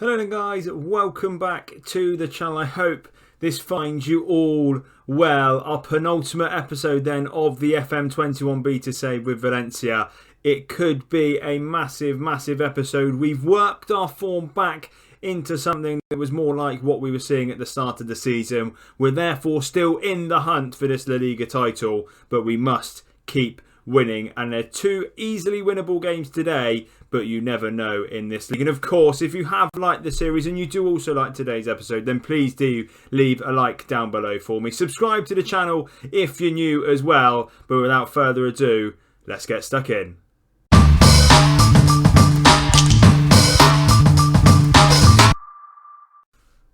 Hello then guys, welcome back to the channel. I hope this finds you all well. Our penultimate episode then of the FM21 beta save with Valencia. It could be a massive episode. We've worked our form back into something that was more like what we were seeing at the start of the season. We're therefore still in the hunt for this La Liga title, but we must keep winning, and they're two easily winnable games today, but you never know in this league. And of course, if you have liked the series and you do also like today's episode, then please do leave a like down below for me. Subscribe to the channel if you're new as well, but without further ado, let's get stuck in.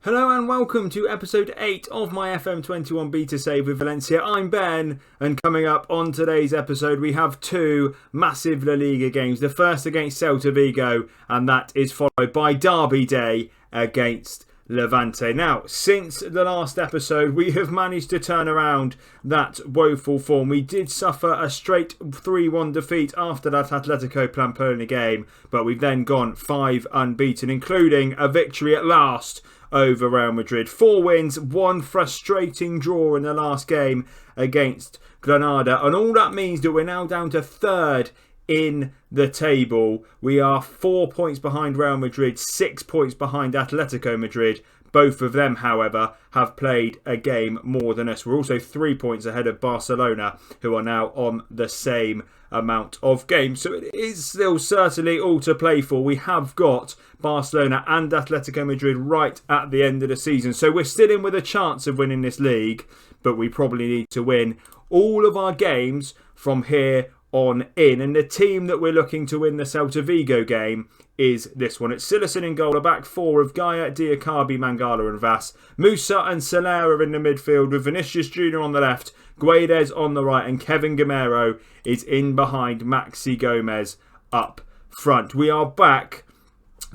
Hello and welcome to episode 8 of my FM21 beta save with Valencia. I'm Ben, and coming up on today's episode we have two massive La Liga games. The first against Celta Vigo, and that is followed by Derby Day against Levante. Now, since the last episode, we have managed to turn around that woeful form. We did suffer a straight 3-1 defeat after that Atletico Pamplona game, but we've then gone 5 unbeaten, including a victory at last over Real Madrid. 4 wins, 1 frustrating draw in the last game against Granada, and all that means that we're now down to 3rd in the table. We are 4 points behind Real Madrid, 6 points behind Atletico Madrid. Both of them, however, have played a game more than us. We're also 3 points ahead of Barcelona, who are now on the same amount of games. So it is still certainly all to play for. We have got Barcelona and Atletico Madrid right at the end of the season. So we're still in with a chance of winning this league, but we probably need to win all of our games from here on in. And the team that we're looking to win the Celta Vigo game is this one. It's Silerson in goal, a back four of Gaia, Diakabi, Mangala and Vass. Musa and Soler are in the midfield with Vinicius Jr. on the left, Guedes on the right, and Kevin Gamero is in behind Maxi Gomez up front. We are back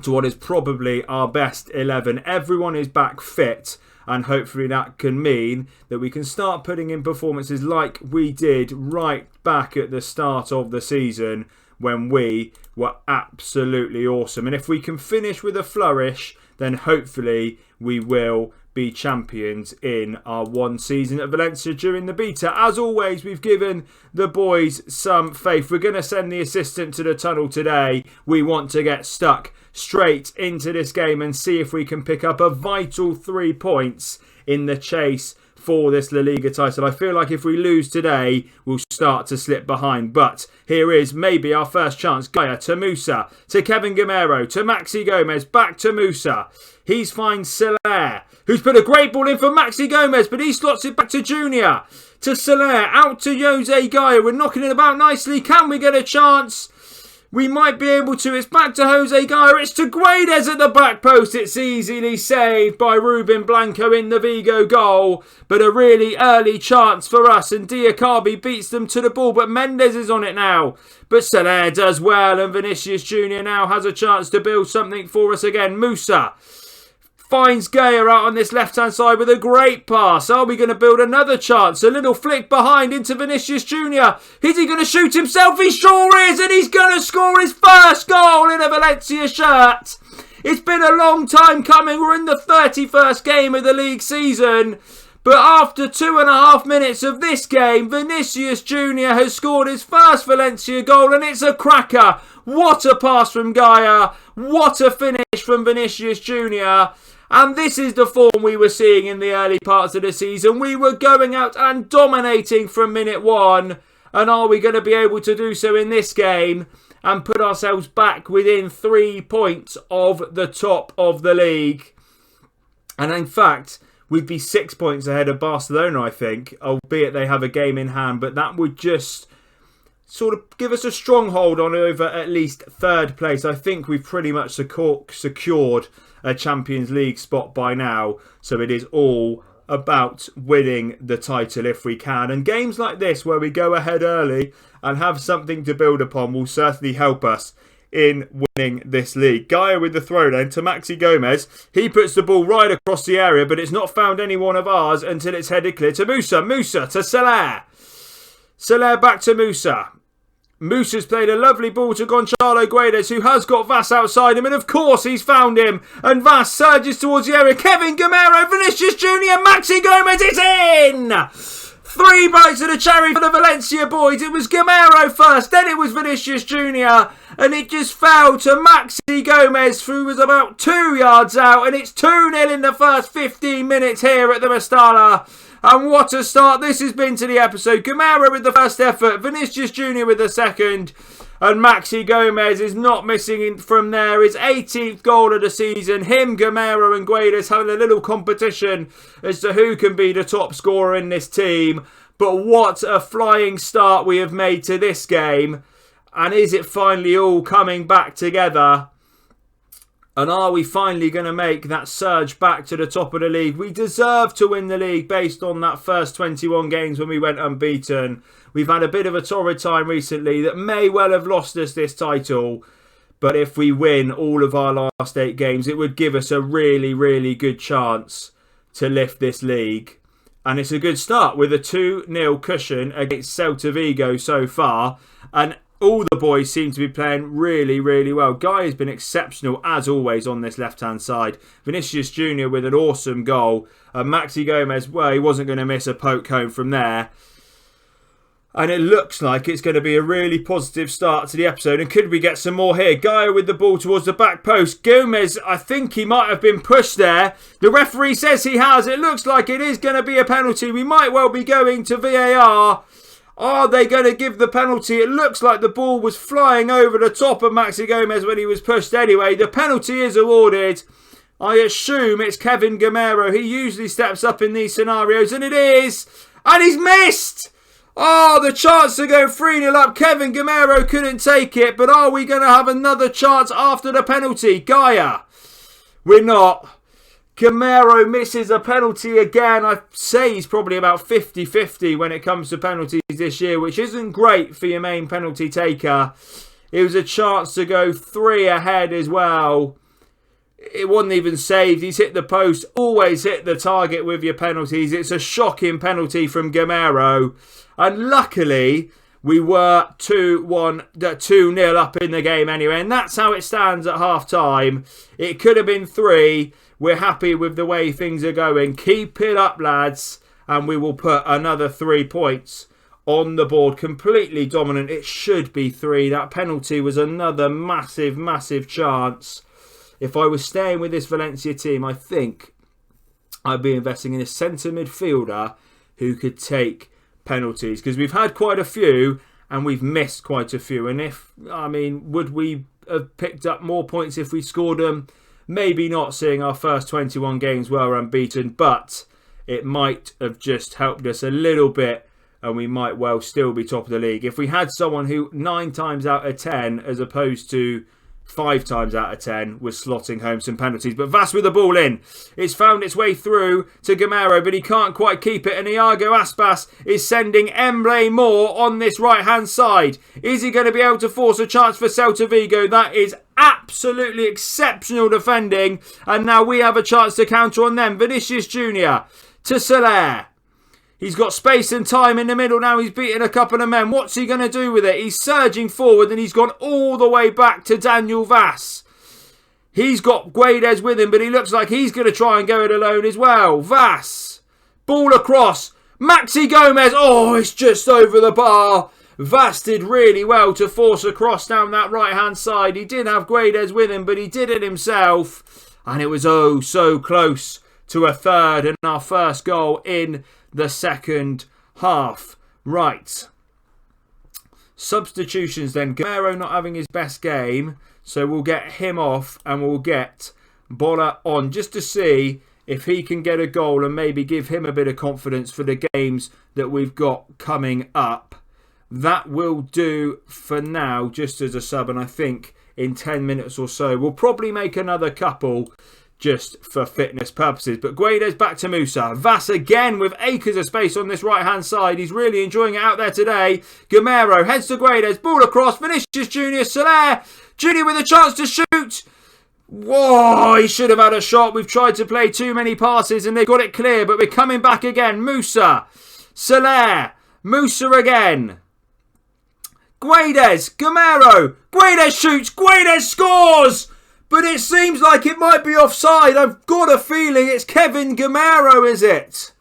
to what is probably our best 11. Everyone is back fit, and hopefully that can mean that we can start putting in performances like we did right back at the start of the season when we were absolutely awesome. And if we can finish with a flourish, then hopefully we will be champions in our one season at Valencia during the beta. As always, we've given the boys some faith. We're going to send the assistant to the tunnel today. We want to get stuck straight into this game and see if we can pick up a vital 3 points in the chase for this La Liga title. I feel like if we lose today, we'll start to slip behind. But here is maybe our first chance. Gaia to Musa, to Kevin Gamero, to Maxi Gomez, back to Musa. He's finds Soler, who's put a great ball in for Maxi Gomez, but he slots it back to Junior. To Soler, out to Jose Gaia. We're knocking it about nicely. Can we get a chance? We might be able to. It's back to Jose Gaia. It's to Guedes at the back post. It's easily saved by Ruben Blanco in the Vigo goal. But a really early chance for us. And Diakabi beats them to the ball. But Mendes is on it now. But Soler does well. And Vinicius Jr. now has a chance to build something for us again. Musa finds Gaia out on this left-hand side with a great pass. Are we going to build another chance? A little flick behind into Vinicius Jr. Is he going to shoot himself? He sure is, and he's going to score his first goal in a Valencia shirt. It's been a long time coming. We're in the 31st game of the league season. But after 2.5 minutes of this game, Vinicius Jr. has scored his first Valencia goal, and it's a cracker. What a pass from Gaia. What a finish from Vinicius Jr. And this is the form we were seeing in the early parts of the season. We were going out and dominating from minute 1. And are we going to be able to do so in this game and put ourselves back within 3 points of the top of the league? And in fact, we'd be 6 points ahead of Barcelona, I think, albeit they have a game in hand. But that would just sort of give us a stronghold on over at least 3rd place. I think we've pretty much secured a Champions League spot by now. So it is all about winning the title if we can. And games like this where we go ahead early and have something to build upon will certainly help us in winning this league. Gaia with the throw then to Maxi Gomez. He puts the ball right across the area, but it's not found any one of ours until it's headed clear to Musa. Musa to Soler. Soler back to Musa. Musa's played a lovely ball to Gonçalo Guedes, who has got Vass outside him, and of course he's found him. And Vass surges towards the area. Kevin Gamero, Vinicius Jr., Maxi Gomez is in! 3 bites of the cherry for the Valencia boys. It was Gamero first, then it was Vinicius Jr., and it just fell to Maxi Gomez, who was about 2 yards out, and it's 2-0 in the first 15 minutes here at the Mestalla. And what a start this has been to the episode. Gamero with the first effort, Vinicius Jr. with the second, and Maxi Gomez is not missing from there. His 18th goal of the season. Him, Gamero and Guedes having a little competition as to who can be the top scorer in this team. But what a flying start we have made to this game. And is it finally all coming back together? And are we finally going to make that surge back to the top of the league? We deserve to win the league based on that first 21 games when we went unbeaten. We've had a bit of a torrid time recently that may well have lost us this title. But if we win all of our last 8 games, it would give us a really, really good chance to lift this league. And it's a good start with a 2-0 cushion against Celta Vigo so far. And all the boys seem to be playing really, really well. Guy has been exceptional, as always, on this left-hand side. Vinicius Jr. with an awesome goal. And Maxi Gomez, well, he wasn't going to miss a poke home from there. And it looks like it's going to be a really positive start to the episode. And could we get some more here? Guy with the ball towards the back post. Gomez, I think he might have been pushed there. The referee says he has. It looks like it is going to be a penalty. We might well be going to VAR. Are they going to give the penalty? It looks like the ball was flying over the top of Maxi Gomez when he was pushed anyway. The penalty is awarded. I assume it's Kevin Gamero. He usually steps up in these scenarios, and it is. And he's missed! Oh, the chance to go 3-0 up. Kevin Gamero couldn't take it, but are we going to have another chance after the penalty? Gaia. We're not. Gamero misses a penalty again. I say he's probably about 50-50 when it comes to penalties this year, which isn't great for your main penalty taker. It was a chance to go 3 ahead as well. It wasn't even saved. He's hit the post. Always hit the target with your penalties. It's a shocking penalty from Gamero. And luckily, we were 2-0 up in the game anyway. And that's how it stands at half-time. It could have been 3. We're happy with the way things are going. Keep it up, lads. And we will put another 3 points on the board. Completely dominant. It should be 3. That penalty was another massive, massive chance. If I was staying with this Valencia team, I think I'd be investing in a centre midfielder who could take penalties. Because we've had quite a few and we've missed quite a few. And would we have picked up more points if we scored them? Maybe not, seeing our first 21 games were unbeaten, but it might have just helped us a little bit and we might well still be top of the league. If we had someone who 9 times out of 10, as opposed to 5 times out of 10, was slotting home some penalties. But Vass with the ball in. It's found its way through to Gamero, but he can't quite keep it. And Iago Aspas is sending Emre Moore on this right-hand side. Is he going to be able to force a chance for Celta Vigo? That is absolutely exceptional defending. And now we have a chance to counter on them. Vinicius Jr. to Soler. He's got space and time in the middle now. He's beaten a couple of men. What's he going to do with it? He's surging forward and he's gone all the way back to Daniel Vass. He's got Guedes with him, but he looks like he's going to try and go it alone as well. Vass. Ball across. Maxi Gomez. Oh, it's just over the bar. Vass did really well to force a cross down that right-hand side. He did have Guedes with him, but he did it himself. And it was oh so close to a third and our first goal in the second half. Right. Substitutions then. Gamero not having his best game, so we'll get him off and we'll get Bola on just to see if he can get a goal and maybe give him a bit of confidence for the games that we've got coming up. That will do for now, just as a sub, and I think in 10 minutes or so we'll probably make another couple just for fitness purposes. But Guedes back to Musa. Vass again with acres of space on this right-hand side. He's really enjoying it out there today. Gamero heads to Guedes. Ball across. Vinicius Jr. Soler. Jr. with a chance to shoot. Whoa, he should have had a shot. We've tried to play too many passes and they got it clear. But we're coming back again. Musa. Soler. Musa again. Guedes, Gamero, Guedes shoots, Guedes scores! But it seems like it might be offside. I've got a feeling it's Kevin Gamero, is it?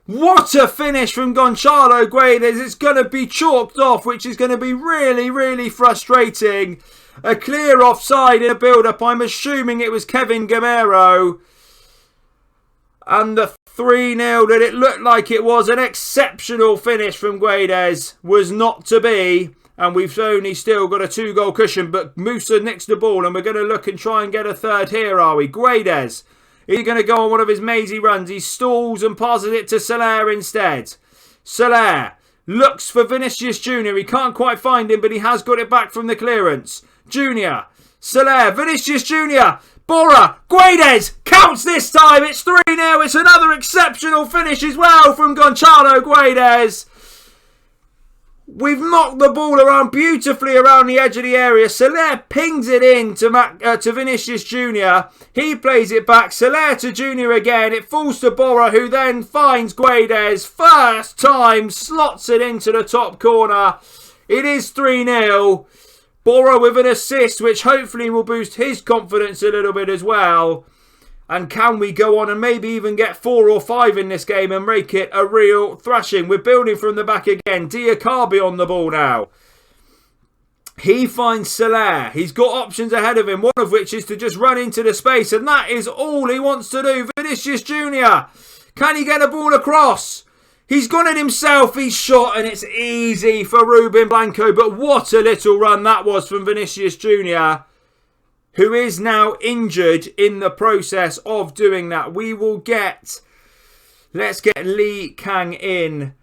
What a finish from Gonçalo Guedes. It's going to be chalked off, which is going to be really, really frustrating. A clear offside in a build-up. I'm assuming it was Kevin Gamero. And the 3-0 that it looked like it was an exceptional finish from Guedes was not to be. And we've only still got a 2-goal cushion. But Musa nicks the ball and we're going to look and try and get a third here, are we? Guedes. He's going to go on one of his mazy runs. He stalls and passes it to Soler instead. Soler looks for Vinicius Jr. He can't quite find him, but he has got it back from the clearance. Jr. Soler. Vinicius Jr. Bora. Guedes. Counts this time. It's 3-0. It's another exceptional finish as well from Gonçalo Guedes. We've knocked the ball around beautifully around the edge of the area. Soler pings it in to Vinicius Jr. He plays it back. Soler to Jr. again. It falls to Bora, who then finds Guedes. First time slots it into the top corner. It is 3-0. Bora with an assist, which hopefully will boost his confidence a little bit as well. And can we go on and maybe even get 4 or 5 in this game and make it a real thrashing? We're building from the back again. Diakabi on the ball now. He finds Soler. He's got options ahead of him, one of which is to just run into the space. And that is all he wants to do. Vinicius Jr. Can he get a ball across? He's gone it himself. He's shot and it's easy for Ruben Blanco. But what a little run that was from Vinicius Jr., who is now injured in the process of doing that. Let's get Lee Kang in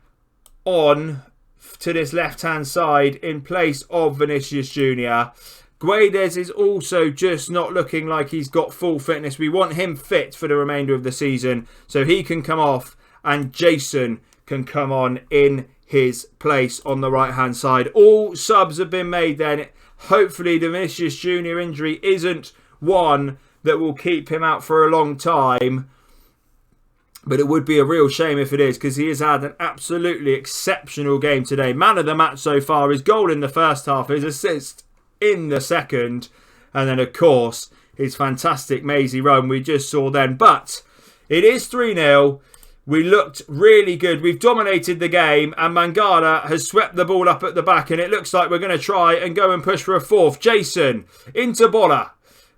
on to this left-hand side in place of Vinicius Jr. Guedes is also just not looking like he's got full fitness. We want him fit for the remainder of the season so he can come off and Jason can come on in his place on the right-hand side. All subs have been made then. Hopefully the Vinicius Jr. injury isn't one that will keep him out for a long time. But it would be a real shame if it is, because he has had an absolutely exceptional game today. Man of the match so far. His goal in the first half, his assist in the second. And then, of course, his fantastic mazy run we just saw then. But it is 3-0. We looked really good. We've dominated the game and Mangala has swept the ball up at the back and it looks like we're going to try and go and push for a fourth. Jason into Bola.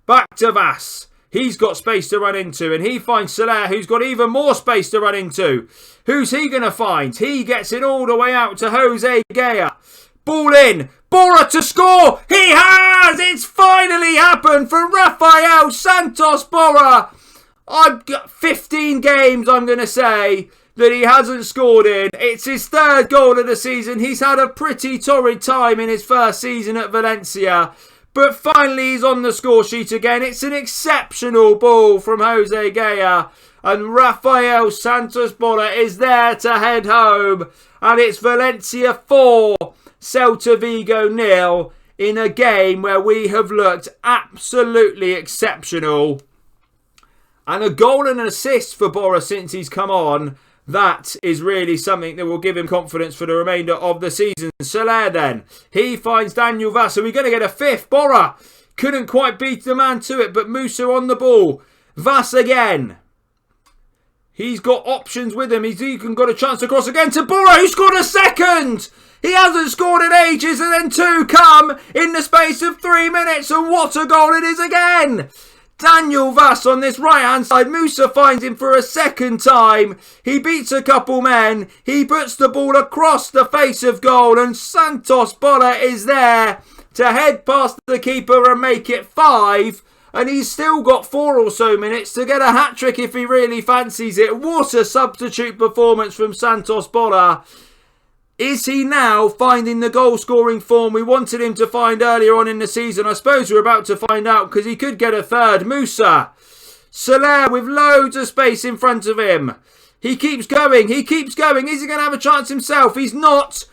Back to Vass. He's got space to run into and he finds Soler, who's got even more space to run into. Who's he going to find? He gets it all the way out to Jose Gaya. Ball in. Bora to score. He has! It's finally happened for Rafael Santos Bora. I've got 15 games, I'm going to say, that he hasn't scored in. It's his third goal of the season. He's had a pretty torrid time in his first season at Valencia. But finally he's on the score sheet again. It's an exceptional ball from Jose Gaya. And Rafael Santos Bola is there to head home. And it's Valencia 4, Celta Vigo 0 in a game where we have looked absolutely exceptional. And a goal and an assist for Bora since he's come on. That is really something that will give him confidence for the remainder of the season. Soler then. He finds Daniel Vass. Are we going to get a fifth? Bora couldn't quite beat the man to it, but Musa on the ball. Vass again. He's got options with him. He's even got a chance to cross again to Bora, who scored a second. He hasn't scored in ages, and then 2 come in the space of 3 minutes. And what a goal it is again. Daniel Vass on this right-hand side. Musa finds him for a second time. He beats a couple men. He puts the ball across the face of goal. And Santos Bola is there to head past the keeper and make it 5. And he's still got 4 or so minutes to get a hat-trick if he really fancies it. What a substitute performance from Santos Bola. Is he now finding the goal-scoring form we wanted him to find earlier on in the season? I suppose we're about to find out because he could get a third. Musa. Soler with loads of space in front of him. He keeps going. He keeps going. Is he going to have a chance himself? He's not.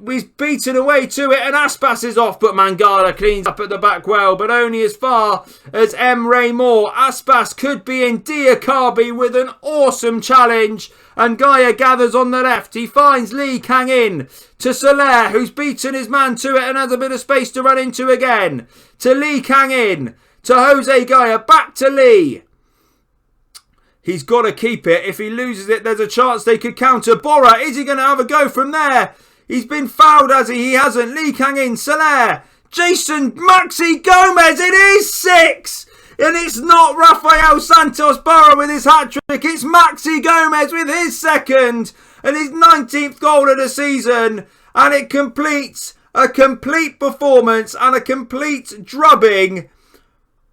He's beaten away to it and Aspas is off, but Mangala cleans up at the back well, but only as far as Emre Moore. Aspas could be in Diakabi with an awesome challenge, and Gaia gathers on the left. He finds Lee Kang in to Soler, who's beaten his man to it and has a bit of space to run into again. To Lee Kang in, to Jose Gaia, back to Lee. He's got to keep it. If he loses it, there's a chance they could counter. Bora, is he going to have a go from there? He's been fouled, has he? He hasn't. Lee Kang in, Soler, Jason, Maxi Gomez. It is 6. And it's not Rafael Santos Bora with his hat-trick. It's Maxi Gomez with his second and his 19th goal of the season. And it completes a complete performance and a complete drubbing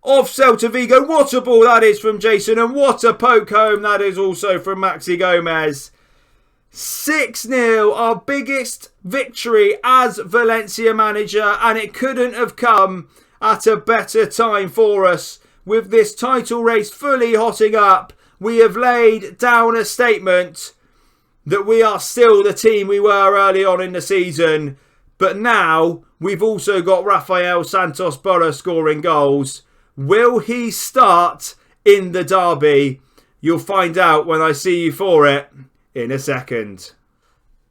of Celta Vigo. What a ball that is from Jason, and what a poke home that is also from Maxi Gomez. 6-0, our biggest victory as Valencia manager, and it couldn't have come at a better time for us. With this title race fully hotting up, we have laid down a statement that we are still the team we were early on in the season, but now we've also got Rafael Santos Bora scoring goals. Will he start in the derby? You'll find out when I see you for it in a second.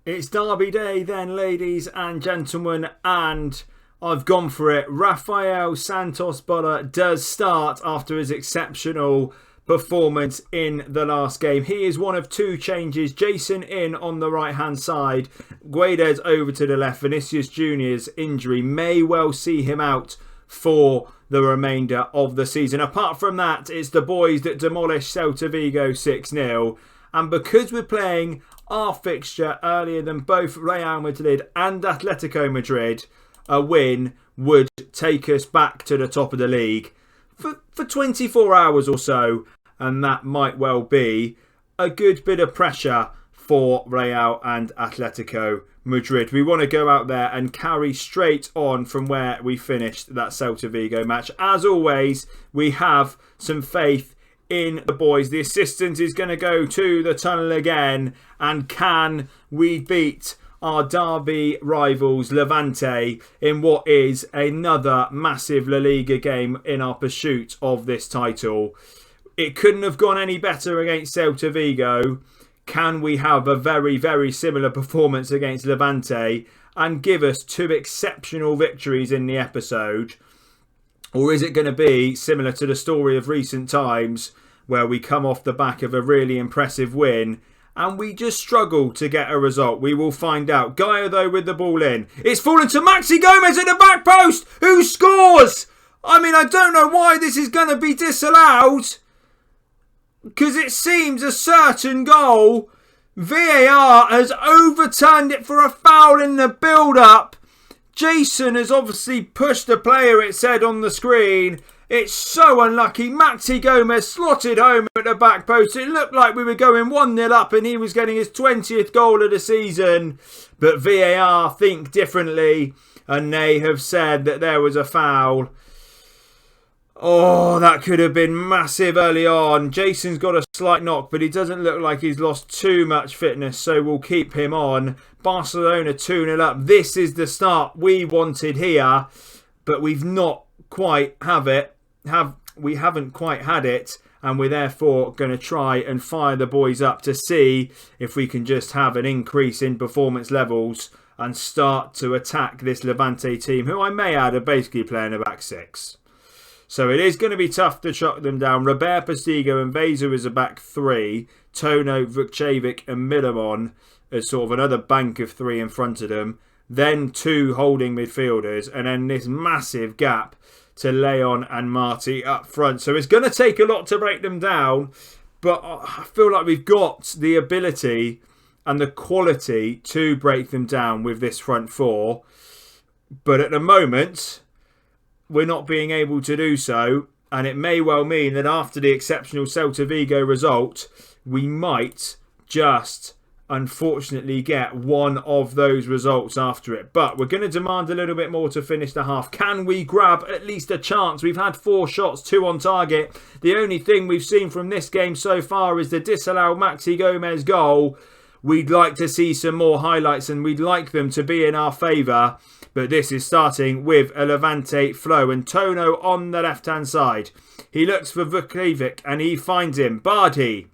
It's derby day then, ladies and gentlemen, and I've gone for it. Rafael Santos Bora does start after his exceptional performance in the last game. He is one of 2 changes. Jason in on the right hand side, Guedes over to the left. Vinicius Junior's injury may well see him out for the remainder of the season. Apart from that, it's the boys that demolished Celta Vigo 6-0. And because we're playing our fixture earlier than both Real Madrid and Atletico Madrid, a win would take us back to the top of the league for 24 hours or so. And that might well be a good bit of pressure for Real and Atletico Madrid. We want to go out there and carry straight on from where we finished that Celta Vigo match. As always, we have some faith in the boys. The assistant is going to go to the tunnel again. And can we beat our derby rivals Levante in what is another massive La Liga game in our pursuit of this title? It couldn't have gone any better against Celta Vigo. Can we have a very, very similar performance against Levante and give us 2 exceptional victories in the episode? Or is it going to be similar to the story of recent times where we come off the back of a really impressive win and we just struggle to get a result? We will find out. Gaia, though, with the ball in. It's fallen to Maxi Gomez at the back post, who scores! I mean, I don't know why this is going to be disallowed, because it seems a certain goal. VAR has overturned it for a foul in the build-up. Jason has obviously pushed the player, it said on the screen. It's so unlucky. Maxi Gomez slotted home at the back post. It looked like we were going 1-0 up and he was getting his 20th goal of the season. But VAR think differently and they have said that there was a foul. Oh, that could have been massive early on. Jason's got a slight knock, but he doesn't look like he's lost too much fitness, so we'll keep him on. Barcelona 2-0 up. This is the start we wanted here, but we've not quite we haven't quite had it, and we're therefore going to try and fire the boys up to see if we can just have an increase in performance levels and start to attack this Levante team, who I may add are basically playing a back 6. So it is going to be tough to shut them down. Robert Postigo and Veza is a back 3. Tono, Vukcevic and Milamon as sort of another bank of 3 in front of them. Then 2 holding midfielders. And then this massive gap to Leon and Marty up front. So it's going to take a lot to break them down. But I feel like we've got the ability and the quality to break them down with this front 4. But at the moment, we're not being able to do so, and it may well mean that after the exceptional Celta Vigo result, we might just unfortunately get one of those results after it. But we're going to demand a little bit more to finish the half. Can we grab at least a chance? We've had 4 shots, 2 on target. The only thing we've seen from this game so far is the disallowed Maxi Gomez goal. we'd like to see some more highlights and we'd like them to be in our favour. But this is starting with a Levante flow, and Tono on the left-hand side. He looks for Vukovic and he finds him. Bardi.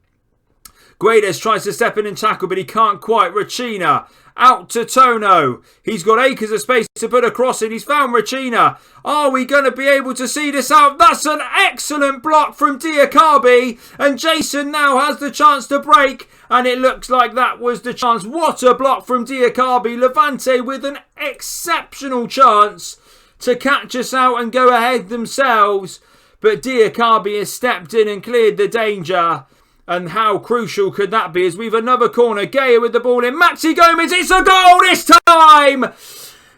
Guedes tries to step in and tackle, but he can't quite. Rachina out to Tono. He's got acres of space to put across it. He's found Rachina. Are we going to be able to see this out? That's an excellent block from Diakabi. And Jason now has the chance to break. And it looks like that was the chance. What a block from Diakabi. Levante with an exceptional chance to catch us out and go ahead themselves. But Diakabi has stepped in and cleared the danger. And how crucial could that be as we've another corner. Gaya with the ball in. Maxi Gomez, it's a goal this time!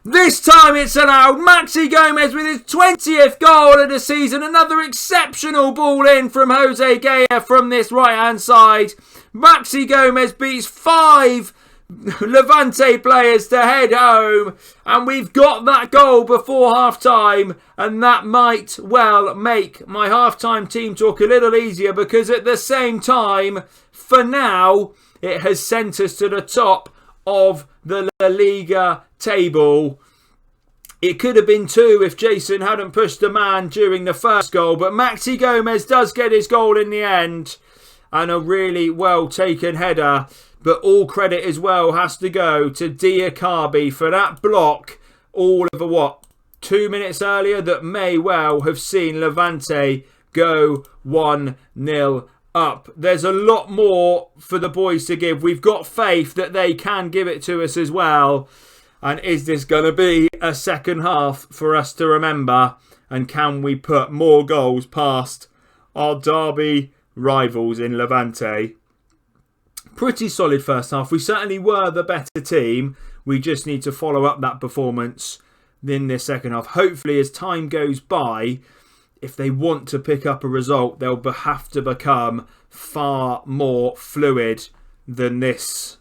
This time it's allowed. Maxi Gomez with his 20th goal of the season. Another exceptional ball in from Jose Gaya from this right-hand side. Maxi Gomez beats 5 Levante players to head home, and we've got that goal before half-time, and that might well make my half-time team talk a little easier, because at the same time, for now, it has sent us to the top of the La Liga table. It could have been 2 if Jason hadn't pushed the man during the first goal, but Maxi Gomez does get his goal in the end, and a really well taken header. But all credit as well has to go to Diakabi for that block all of 2 minutes earlier that may well have seen Levante go 1-0 up. There's a lot more for the boys to give. We've got faith that they can give it to us as well. And is this going to be a second half for us to remember? And can we put more goals past our derby rivals in Levante? Pretty solid first half. We certainly were the better team. We just need to follow up that performance in this second half. Hopefully, as time goes by, if they want to pick up a result, they'll have to become far more fluid than this,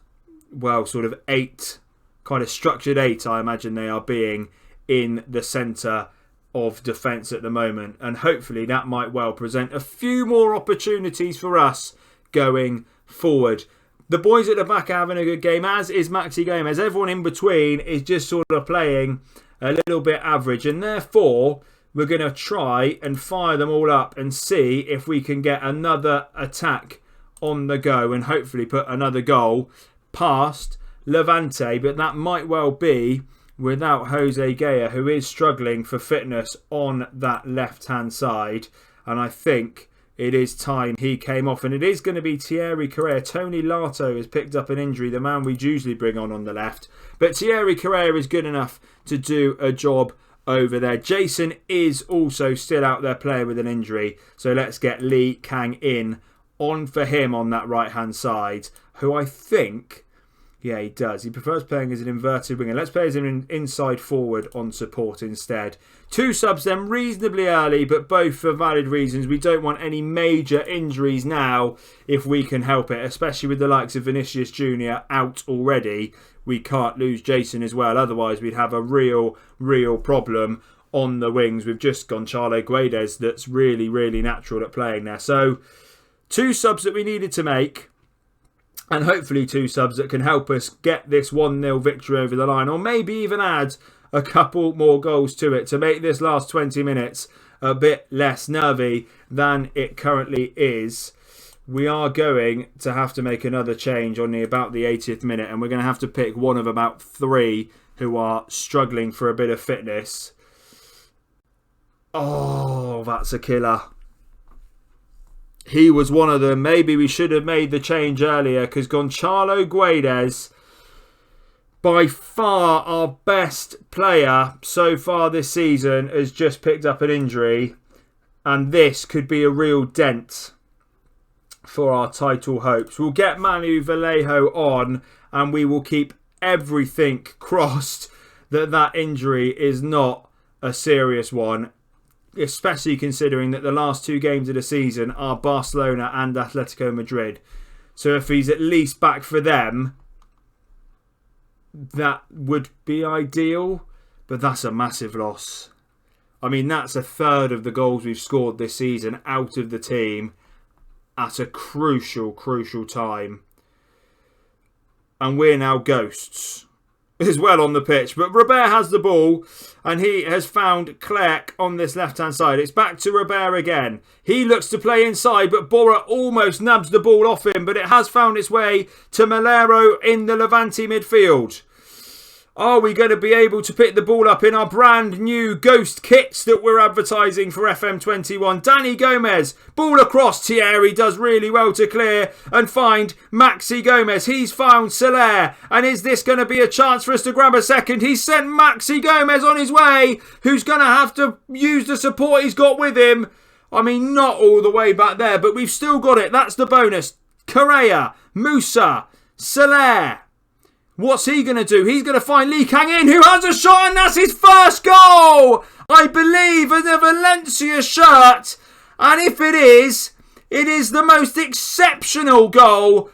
sort of 8, kind of structured 8, I imagine they are being in the centre of defence at the moment. And hopefully that might well present a few more opportunities for us going forward. The boys at the back are having a good game, as is Maxi Gomez. Everyone in between is just sort of playing a little bit average. And therefore, we're going to try and fire them all up and see if we can get another attack on the go and hopefully put another goal past Levante. But that might well be without Jose Gaya, who is struggling for fitness on that left-hand side. And I think it is time he came off, and it is going to be Thierry Correa. Tony Lato has picked up an injury, the man we usually bring on the left. But Thierry Correa is good enough to do a job over there. Jason is also still out there playing with an injury. So let's get Lee Kang in on for him on that right-hand side, who I think, yeah, he does. He prefers playing as an inverted winger. Let's play as an inside forward on support instead. 2 subs then reasonably early, but both for valid reasons. We don't want any major injuries now if we can help it, especially with the likes of Vinicius Jr. out already. We can't lose Jason as well. Otherwise, we'd have a real problem on the wings with just Gonçalo Guedes that's really, really natural at playing there. So 2 subs that we needed to make. And hopefully 2 subs that can help us get this 1-0 victory over the line. Or maybe even add a couple more goals to it to make this last 20 minutes a bit less nervy than it currently is. We are going to have to make another change on about the 80th minute. And we're going to have to pick one of about 3 who are struggling for a bit of fitness. Oh, that's a killer. He was one of them. Maybe we should have made the change earlier, because Gonçalo Guedes, by far our best player so far this season, has just picked up an injury. And this could be a real dent for our title hopes. We'll get Manu Vallejo on, and we will keep everything crossed that injury is not a serious one. Especially considering that the last 2 games of the season are Barcelona and Atletico Madrid. So if he's at least back for them, that would be ideal. But that's a massive loss. I mean, that's a third of the goals we've scored this season out of the team at a crucial time. and we're now ghosts as well on the pitch. But Robert has the ball and he has found Clerc on this left-hand side. It's back to Robert again. He looks to play inside, but Bora almost nabs the ball off him, but it has found its way to Malero in the Levante midfield. Are we going to be able to pick the ball up in our brand new ghost kits that we're advertising for FM21? Danny Gomez, ball across. Thierry does really well to clear and find Maxi Gomez. He's found Soler. And is this going to be a chance for us to grab a second? He's sent Maxi Gomez on his way, who's going to have to use the support he's got with him. I mean, not all the way back there, but we've still got it. That's the bonus. Correa, Musa, Soler. What's he going to do? He's going to find Lee Kang-in, who has a shot, and that's his first goal, I believe, in a Valencia shirt. And if it is the most exceptional goal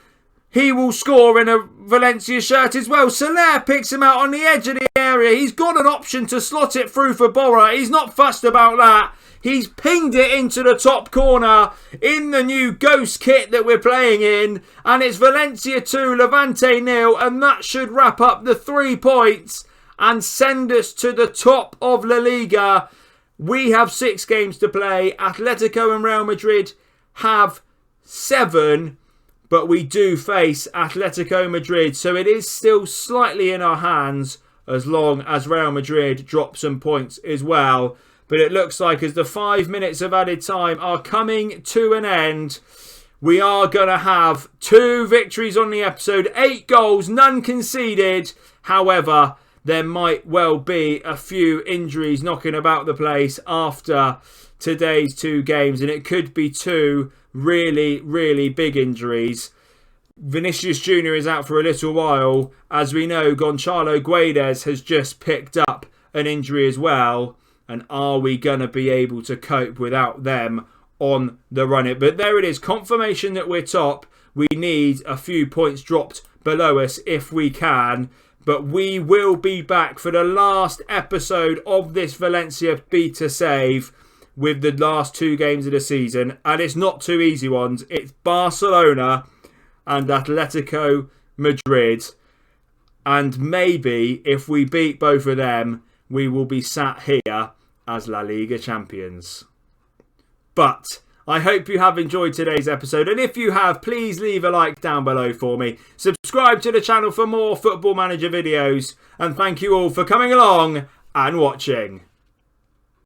he will score in a Valencia shirt as well. Soler picks him out on the edge of the area. He's got an option to slot it through for Bora. He's not fussed about that. He's pinged it into the top corner in the new ghost kit that we're playing in. And it's Valencia 2, Levante 0. And that should wrap up the 3 points and send us to the top of La Liga. We have 6 games to play. Atletico and Real Madrid have 7. But we do face Atletico Madrid. So it is still slightly in our hands as long as Real Madrid drop some points as well. But it looks like as the 5 minutes of added time are coming to an end, we are going to have 2 victories on the episode, 8 goals, none conceded. However, there might well be a few injuries knocking about the place after today's 2 games. And it could be 2 really, really big injuries. Vinicius Jr. is out for a little while. As we know, Gonçalo Guedes has just picked up an injury as well. And are we going to be able to cope without them on the run? But there it is. Confirmation that we're top. We need a few points dropped below us if we can. But we will be back for the last episode of this Valencia beta save with the last 2 games of the season. And it's not 2 easy ones. It's Barcelona and Atletico Madrid. And maybe if we beat both of them, we will be sat here as La Liga champions. But I hope you have enjoyed today's episode. And if you have, please leave a like down below for me. Subscribe to the channel for more Football Manager videos. And thank you all for coming along and watching.